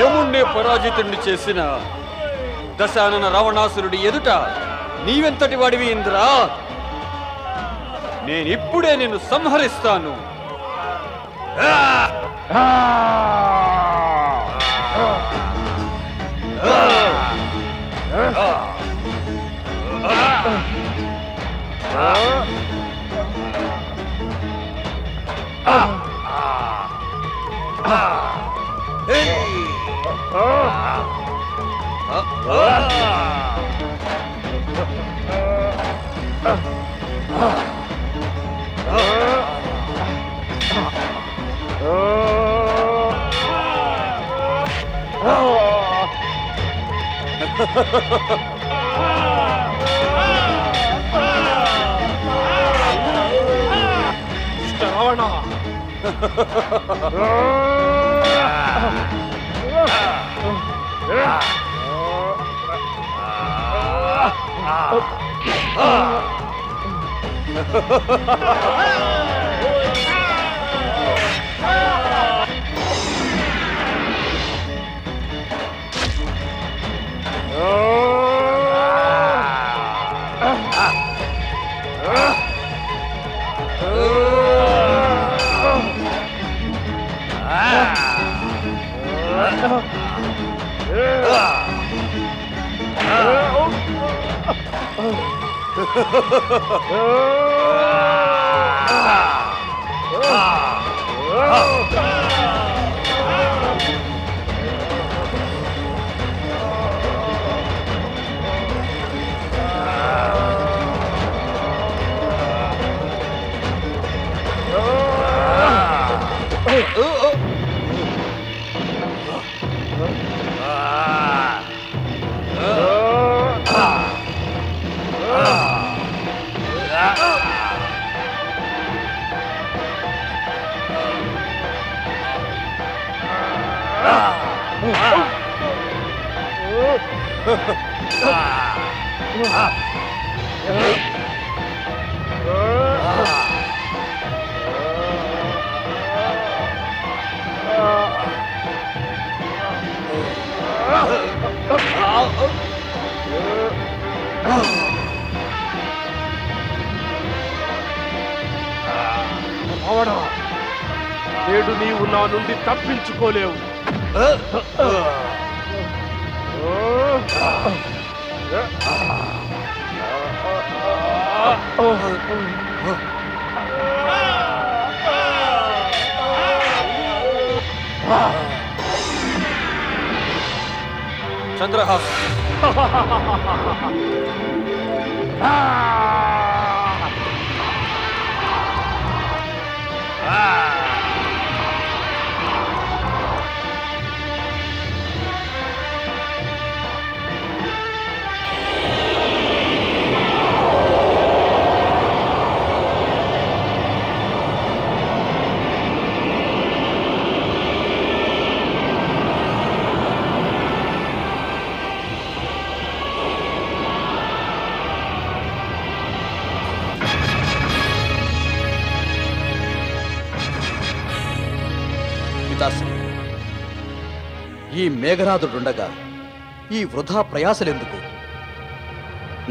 యముణ్ణి పరాజితుణ్ణి చేసిన దశానన రావణాసురుడి ఎదుట నీవెంతటి వాడివి ఇంద్రా? నేనిప్పుడే నిన్ను సంహరిస్తాను. నేడు నీవు నా నుండి తప్పించుకోలేవు. చంద్రహాస్ ఈ మేఘనాథుడుండగా ఈ వృధా ప్రయాసలెందుకు?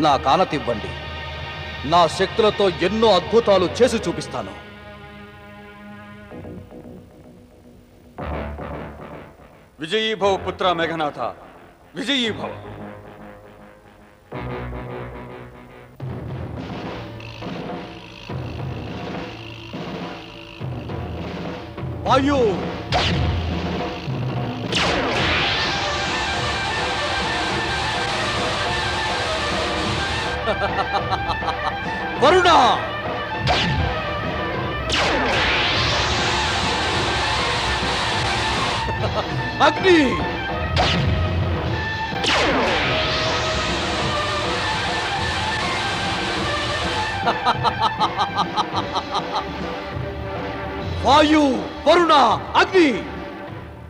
నా కానతివ్వండి. నా శక్తులతో ఎన్నో అద్భుతాలు చేసి చూపిస్తాను. విజయీభవ పుత్ర మేఘనాథ, విజయీభవ. వాయు వరుణ అగ్ని వాయు వరుణ అగ్ని,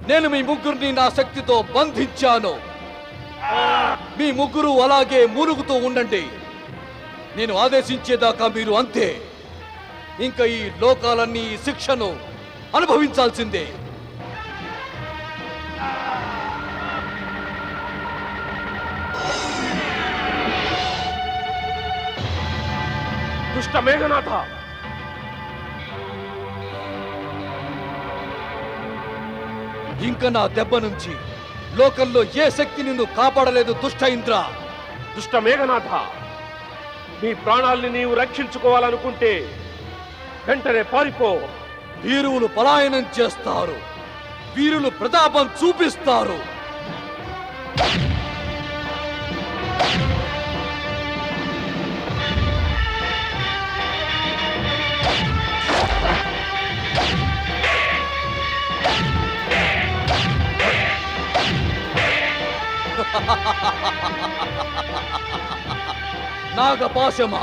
నేను మీ ముగ్గురిని నా శక్తితో బంధించాను. మీ ముగ్గురు అలాగే మూలుగుతూ ఉండండి. నేను ఆదేశించేదాకా మీరు అంతే. ఇంకా ఈ లోకాలన్నీ శిక్షను అనుభవించాల్సిందే. దుష్ట మేఘనాథ, ఇంకా నా దెబ్బ నుంచి లోకంలో ఏ శక్తి నిన్ను కాపాడలేదు దుష్ట ఇంద్ర. దుష్ట మేఘనాథ, నీ ప్రాణాల్ని నీవు రక్షించుకోవాలనుకుంటే వెంటనే పారిపో. వీరులు పలాయనం చేస్తారు, వీరులు ప్రతాపం చూపిస్తారు. నాగపాశమా,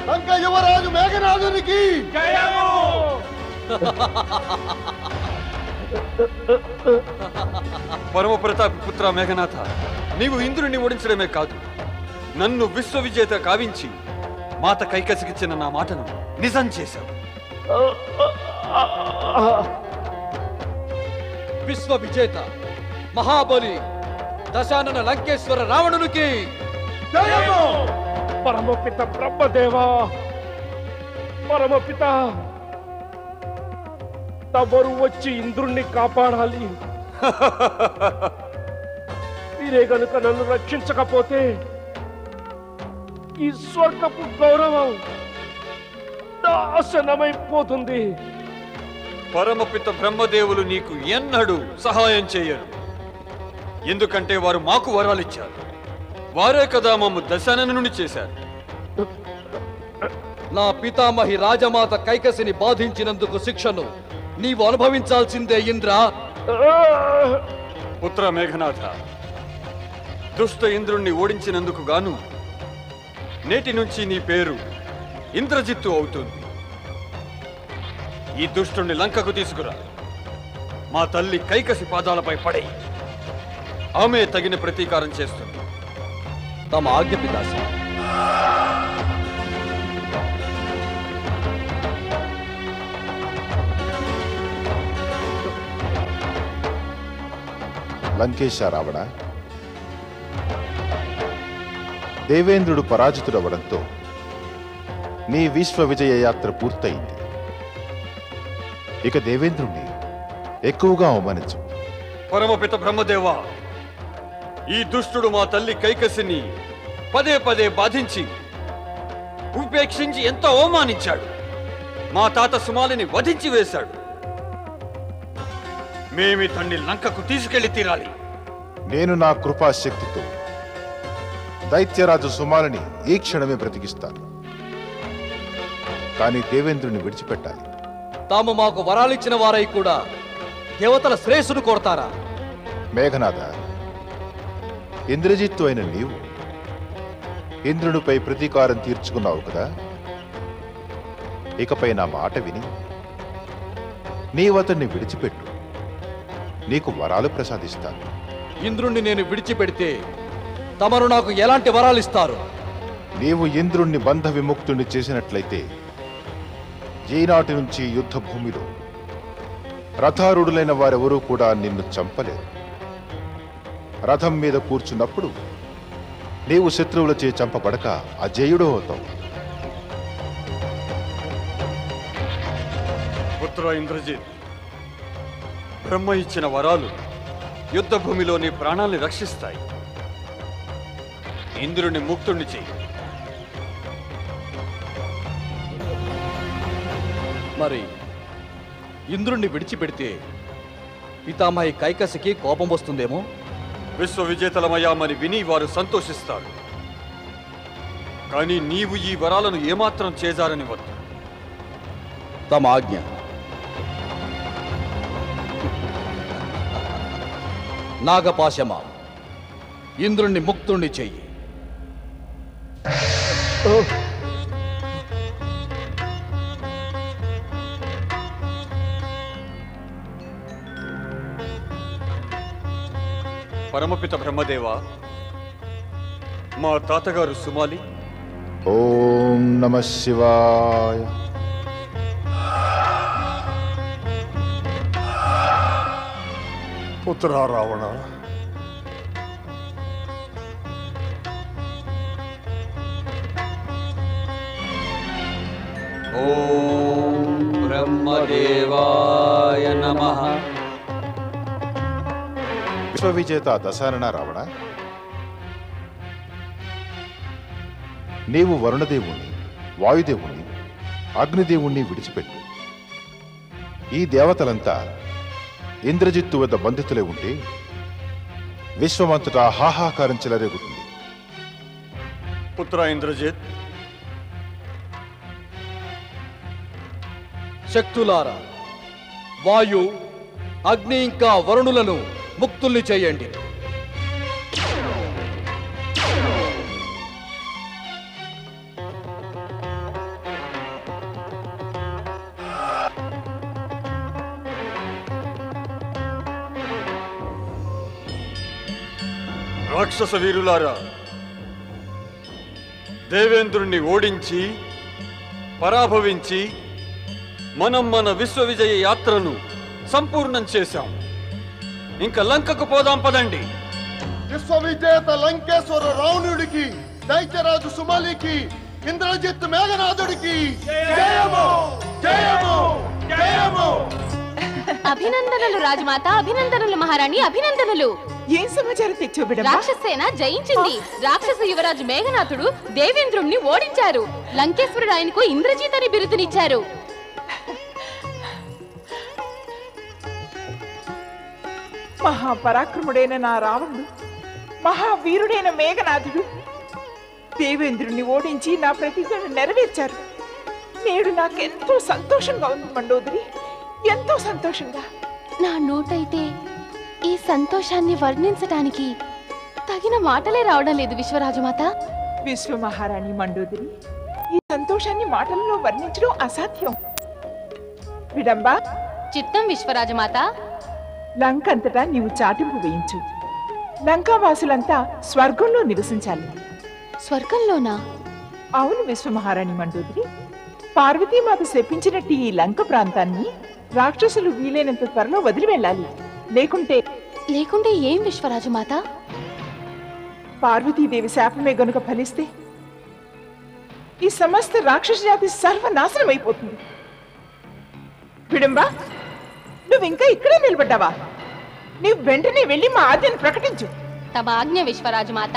లంక యువరాజు మేఘనాథునికి జయము. పరమ ప్రతాప పుత్ర మేఘనాథ, నీవు ఇంద్రుని ఓడించడమే కాదు, నన్ను విశ్వవిజేత కావించి మాత కైకసికిచ్చిన నా మాటను నిజం చేశావు. విశ్వ విజేత మహాబలి దశానన లంకేశ్వర రావణునికి జయము. పరమపిత బ్రహ్మదేవా, పరమపిత, తమరు వచ్చి ఇంద్రుణ్ణి కాపాడాలి. మీరే గనుక నన్ను రక్షించకపోతే ఈ స్వర్గపు గౌరవం నాశనమైపోతుంది. పరమపిత బ్రహ్మదేవులు నీకు ఎన్నడూ సహాయం చేయరు. ఎందుకంటే వారు మాకు వరాలిచ్చారు. వారే కదా మమ్ము దశానన నుండి చేశారు. నా పితామహి రాజమాత కైకసిని బాధించినందుకు శిక్షను నీవు అనుభవించాల్సిందే ఇంద్ర. పుత్ర మేఘనాథ, దుష్ట ఇంద్రుణ్ణి ఓడించినందుకు గాను నేటి నుంచి నీ పేరు ఇంద్రజిత్తు అవుతుంది. ఈ దుష్టుణ్ణి లంకకు తీసుకురా. మా తల్లి కైకసి పాదాలపై పడే ఆమె తగిన ప్రతీకారం చేస్తుంది. తమ ఆజ్ఞ పితాశ్రీ. లంకేశ రావణ, దేవేంద్రుడు పరాజితుడవడంతో నీ విశ్వ విజయ యాత్ర పూర్తయింది. ఇక దేవేంద్రుణ్ణి ఎక్కువగా అవమానించు. పరమపిత బ్రహ్మదేవా, ఈ దుష్టుడు మా తల్లి కైకసిని పదే పదే బాధించి ఉపేక్షించి ఎంతో అవమానించాడు. మా తాత సుమాలిని వధించి వేశాడు. మేమి తండ్రి లంకకు తీసుకెళ్లి తీరాలి. నేను నా కృపాశక్తితో దైత్యరాజు సుమాలని ఈ క్షణమే బ్రతికిస్తాను. కానీ దేవేంద్రుని విడిచిపెట్టాలి. తాము మాకు వరాలిచ్చిన వారై కూడా దేవతల శ్రేయస్సును కోరతారా? మేఘనాథ, ఇంద్రజిత్తు అయిన నీవు ఇంద్రునిపై ప్రతీకారం తీర్చుకున్నావు కదా. ఇకపై నా మాట విని నీవతన్ని విడిచిపెట్టు. నీకు వరాలు ప్రసాదిస్తాను. ఇంద్రుణ్ణి నేను విడిచిపెడితే తమరు నాకు ఎలాంటి వరాలిస్తారు? నీవు ఇంద్రుణ్ణి బంధ విముక్తుణ్ణి చేసినట్లయితే ఈనాటి నుంచి యుద్ధ భూమిలో రథారూఢులైన వారెవరూ కూడా నిన్ను చంపలేరు. రథం మీద కూర్చున్నప్పుడు నీవు శత్రువులచే చంపబడక అజేయుడు అవుతావు. పుత్ర ఇంద్రజిత్, బ్రహ్మ ఇచ్చిన వరాలు యుద్ధ భూమిలో నీ ప్రాణాల్ని రక్షిస్తాయి. ఇంద్రుని ముక్తుణ్ణి చెయ్యి. మరి ఇంద్రుణ్ణి విడిచిపెడితే పితామహి కైకసికి కోపం వస్తుందేమో. విశ్వ విజేతలమయ్యామని విని వారు సంతోషిస్తారు. కానీ నీవు ఈ వరాలను ఏమాత్రం చేజారని వద్దు. తమ ఆజ్ఞ. నాగపాశమా, ఇంద్రుణ్ణి ముక్తుణ్ణి చెయ్యి. పరమపిత బ్రహ్మదేవ, మా తాతగారు సుమాలి ఓం నమః శివాయ. పుత్ర రావణ, ఓం బ్రహ్మదేవాయ నమః. విశ్వవిజేత దశానన రావణ, నీవు వరుణదేవుణ్ణి, వాయుదేవుణ్ణి, అగ్నిదేవుణ్ణి విడిచిపెట్టు. ఈ దేవతలంతా ఇంద్రజిత్తు వద్ద బంధితులే ఉంటే విశ్వమంతటా హాహాకారం చెలరేగుతుంది. పుత్ర ఇంద్రజిత్, శక్తులారా, వాయు, అగ్ని ఇంకా వరుణులను ముక్తుల్ని చేయండి. రాక్షస వీరులారా, దేవేంద్రుణ్ణి ఓడించి పరాభవించి మనం మన విశ్వ విజయ యాత్రను సంపూర్ణం చేశాం. ఇంకా లంకకు పోదాం పదండి. విశ్వవిజేత లంకేశ్వర రావణుడికి, దైత్యరాజు సుమలికి, ఇంద్రజిత్ మేఘనాథుడికి జయము జయము జయము. అభినందనలు రాజమాత, అభినందనలు మహారాణి, అభినందనలు. ఏం సమాచారం తెచ్చో బిడ్డ? రాక్షసేన జయించింది. రాక్షస యువరాజు మేఘనాథుడు దేవేంద్రుణ్ణి ఓడించారు. లంకేశ్వరుడు ఆయనకు ఇంద్రజిత్ అని బిరుదునిచ్చారు. మహాపరాక్రముడైన నా రావణుడు, మహావీరుడైన మేఘనాథుడు దేవేంద్రుణ్ణి ఓడించి నా ప్రతిజ్ఞను నెరవేర్చారు. నేడు నాకెంతో సంతోషంగా ఉంది మండోదరి, ఎంతో సంతోషంగా. నా నోటైతే ఈ సంతోషాన్ని వర్ణించటానికి తగిన మాటలే రావడం లేదు విశ్వరాజమాత. విశ్వ మహారాణి మండోదరి, ఈ సంతోషాన్ని మాటలలో వర్ణించడం అసాధ్యం. విడంబా, చిత్తం విశ్వరాజమాత. లంకంతటా నీవు చాటింపు వేయించు. లంకావాసులంతా స్వర్గంలో నివసించాలి. స్వర్గంలోనా? అవును విశ్వమహారాణి మండోదరి, పార్వతీమాత శపించినట్టు ఈ లంక ప్రాంతాన్ని రాక్షసులు వీలైనంత త్వరలో వదిలి వెళ్ళాలి. లేకుంటే ఏం విశ్వరాజమాత? పార్వతీదేవి శాపమే గనుక ఫలిస్తే ఈ సమస్త రాక్షస జాతి సర్వనాశనం అయిపోతుంది. విడంబా, నువ్వు ఇంకా ఇక్కడే నిలబడ్డావా? నీవు వెంటనే వెళ్ళి మా ఆజ్ఞను ప్రకటించు. తమ ఆజ్ఞ విశ్వరాజమాత.